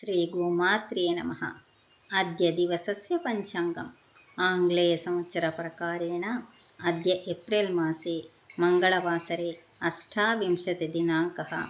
श्रीगोमात्रे नमः। अद्य दिवसस्य पञ्चाङ्गम् आङ्ग्लेयसंवत्सरप्रकारेण अद्य एप्रिल् मासे मङ्गलवासरे 28 दिनाङ्कः।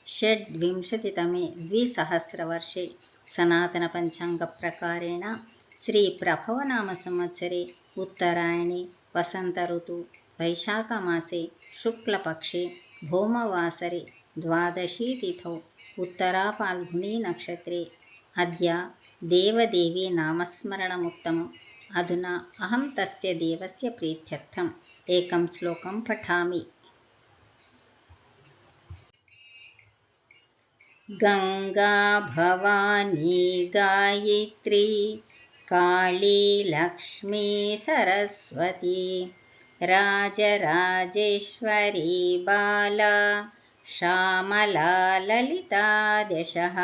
26तमे 2000वर्षे सनातनपञ्चाङ्गप्रकारेण श्रीप्रभवनामसंवत्सरे उत्तरायणे वसन्तऋतु वैशाखमासे शुक्लपक्षे भौमवासरे 12शी तिथौ उत्तराफाल्गुनी नक्षत्रे अद्य देवदेवी नामस्मरणमुत्तमम्। अधुना अहं तस्य देवस्य प्रीत्यर्थम् एकं श्लोकं पठामि। गंगा भवानी गायत्री काली लक्ष्मी सरस्वती राजराजेश्वरी बाला श्यामला ललिता दशः।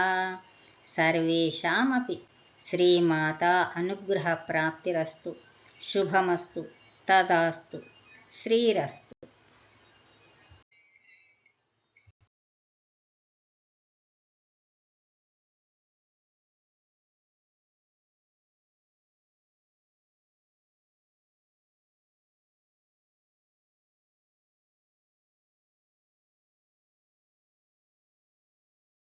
सर्वेषामपि श्रीमाता अनुग्रहप्राप्तिरस्तु। शुभमस्तु। तदास्तु। श्रीरस्तु।